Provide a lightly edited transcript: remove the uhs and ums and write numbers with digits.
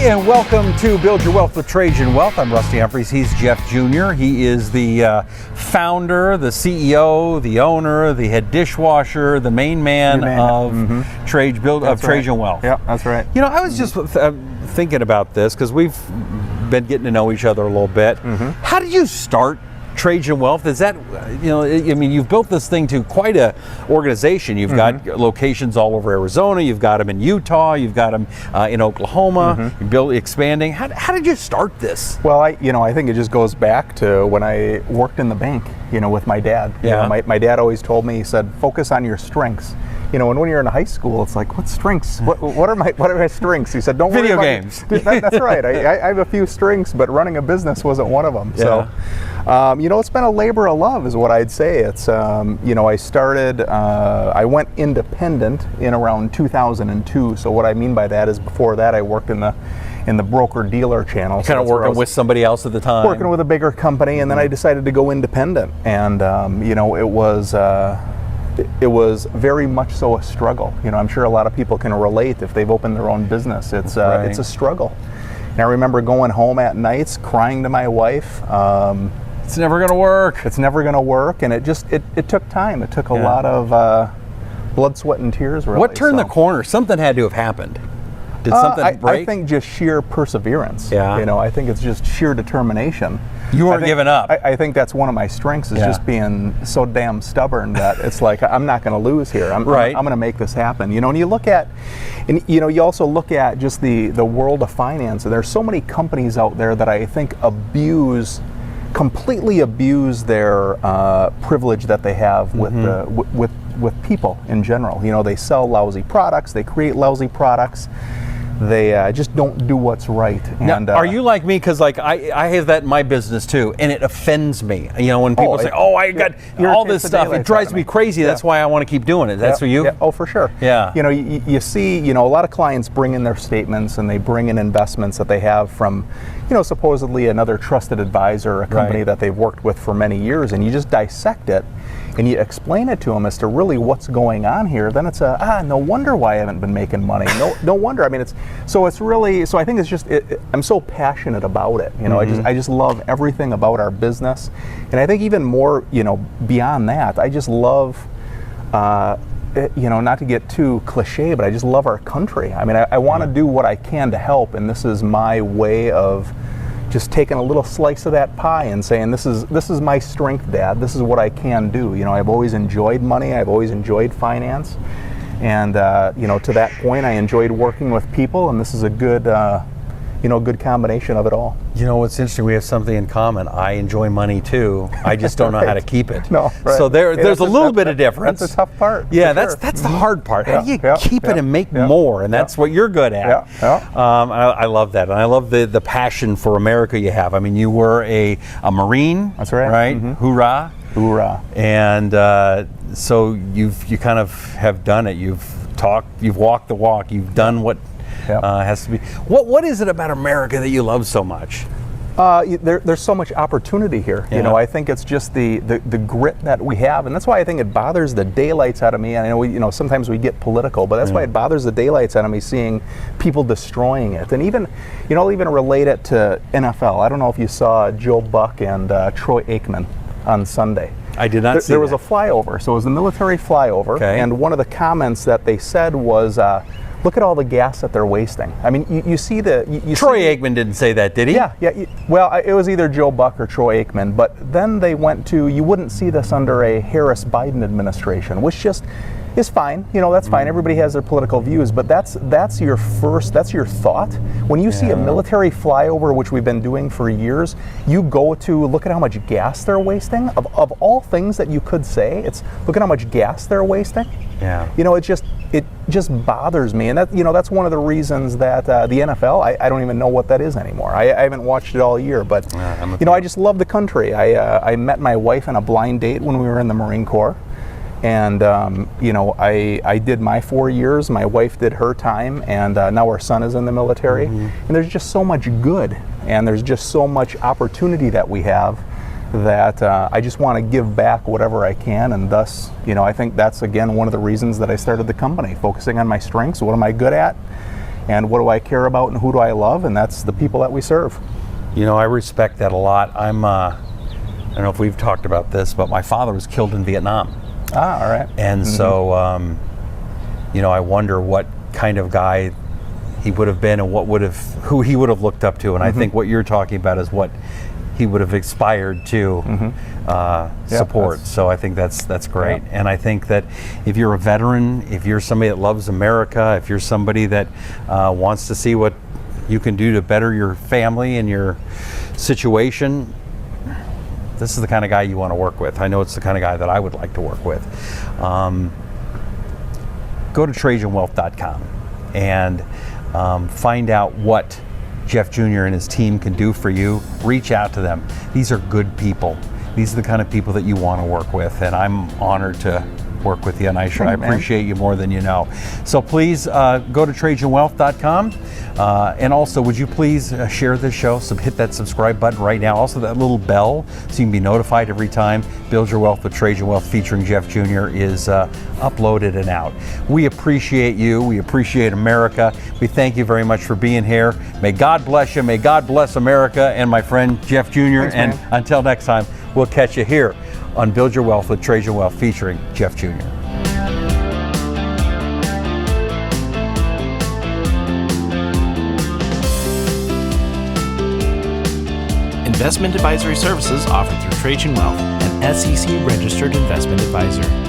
and welcome to Build Your Wealth with Trajan Wealth. I'm Rusty Humphries. He's Jeff Jr. He is the founder, the CEO, the owner, the head dishwasher, the main man of Trajan Wealth. Yeah, that's right. You know, I was just thinking about this because we've been getting to know each other a little bit. How did you start Trajan Wealth? Is that, you know, I mean, you've built this thing to quite a organization. You've got locations all over Arizona. You've got them in Utah. You've got them in Oklahoma. You're expanding. How did you start this? Well, I think it just goes back to when I worked in the bank, with my dad. Yeah. You know, my dad always told me, he said, focus on your strengths. And when you're in high school, it's like, what strengths? What are my strengths? He said, don't worry Video about games. That's right. I have a few strengths, but running a business wasn't one of them. Yeah. So, it's been a labor of love is what I'd say. It's, I started, I went independent in around 2002. So what I mean by that is before that, I worked in the broker-dealer channel. Kind of working with somebody else at the time. Working with a bigger company, and then I decided to go independent. And, it was very much so a struggle. I'm sure a lot of people can relate if they've opened their own business. It's a struggle. And I remember going home at nights crying to my wife. It's never going to work. It's never going to work, and it took time. It took a lot of blood, sweat, and tears. Really. What turned the corner? Something had to have happened. Did something break? I think just sheer perseverance. Yeah. I think it's just sheer determination. You weren't giving up. I think that's one of my strengths is just being so damn stubborn that it's like I'm not going to lose here. I'm going to make this happen. And you look at, you also look at just the world of finance. And there's so many companies out there that I think completely abuse their privilege that they have with people in general. They sell lousy products. They create lousy products. They just don't do what's right. And now, are you like me? Because I have that in my business too, and it offends me. When people say, "Oh, I got all this stuff," it drives me crazy. That's why I want to keep doing it. That's for you? Yeah. Oh, for sure. Yeah. You see, a lot of clients bring in their statements and they bring in investments that they have from, supposedly another trusted advisor, a company that they've worked with for many years, and you just dissect it. And you explain it to them as to really what's going on here, then it's no wonder why I haven't been making money. No wonder. I mean, so I think it's just, I'm so passionate about it. I just love everything about our business. And I think even more, beyond that, I just love, not to get too cliche, but I just love our country. I mean, I want to do what I can to help, and this is my way of just taking a little slice of that pie and saying, this is my strength, Dad. This is what I can do. I've always enjoyed money. I've always enjoyed finance. And, to that point, I enjoyed working with people, and this is a good, good combination of it all. What's interesting, we have something in common. I enjoy money too. I just don't know how to keep it. No, right. So there's a little bit of difference. That's a tough part. Yeah, that's the hard part. How do you keep it and make more? And that's what you're good at. I love that. And I love the passion for America you have. I mean, you were a Marine. That's right. Right? Hoorah. Hoorah. And so you kind of have done it. You've walked the walk. You've done what has to be. What is it about America that you love so much? There's so much opportunity here. Yeah. I think it's just the grit that we have, and that's why I think it bothers the daylights out of me. And I know sometimes we get political, but that's why it bothers the daylights out of me seeing people destroying it. And even I'll even relate it to NFL. I don't know if you saw Joe Buck and Troy Aikman on Sunday. I did not see there was a flyover, so it was a military flyover, and one of the comments that they said was, look at all the gas that they're wasting. I mean, you see Troy Aikman didn't say that, did he? Yeah. Well, it was either Joe Buck or Troy Aikman, but then they went to, you wouldn't see this under a Harris-Biden administration, which just is fine. That's fine. Everybody has their political views, but that's your thought. When you see a military flyover, which we've been doing for years, you go to look at how much gas they're wasting. Of all things that you could say, it's look at how much gas they're wasting. Yeah. It just bothers me, and that's one of the reasons that the NFL, I don't even know what that is anymore. I haven't watched it all year, but I just love the country. I met my wife on a blind date when we were in the Marine Corps. And, I did my 4 years, my wife did her time, and now our son is in the military. And there's just so much good, and there's just so much opportunity that we have that I just want to give back whatever I can. And thus, I think that's, again, one of the reasons that I started the company, focusing on my strengths. What am I good at? and what do I care about and who do I love, and that's the people that we serve. You know, I respect that a lot. I don't know if we've talked about this, but my father was killed in Vietnam. Ah, all right. And so, you know, I wonder what kind of guy he would have been and who he would have looked up to. And I think what you're talking about is what he would have aspired to support. So I think that's great. Yeah. And I think that if you're a veteran, if you're somebody that loves America, if you're somebody that wants to see what you can do to better your family and your situation, this is the kind of guy you want to work with. I know it's the kind of guy that I would like to work with. Go to TrajanWealth.com and find out what Jeff Jr. and his team can do for you. Reach out to them. These are good people. These are the kind of people that you want to work with, and I'm honored to work with you, and I appreciate you more than you know. So please go to TrajanWealth.com, and also would you please share this show, so hit that subscribe button right now, also that little bell so you can be notified every time Build Your Wealth with Trajan Wealth featuring Jeff Jr. is uploaded and out. We appreciate you. We appreciate America. We thank you very much for being here. May God bless you. May God bless America and my friend Jeff Jr. Thanks, and man. until next time, we'll catch you here on Build Your Wealth with Trajan Wealth featuring Jeff Jr. Investment advisory services offered through Trajan Wealth, an SEC-registered investment advisor.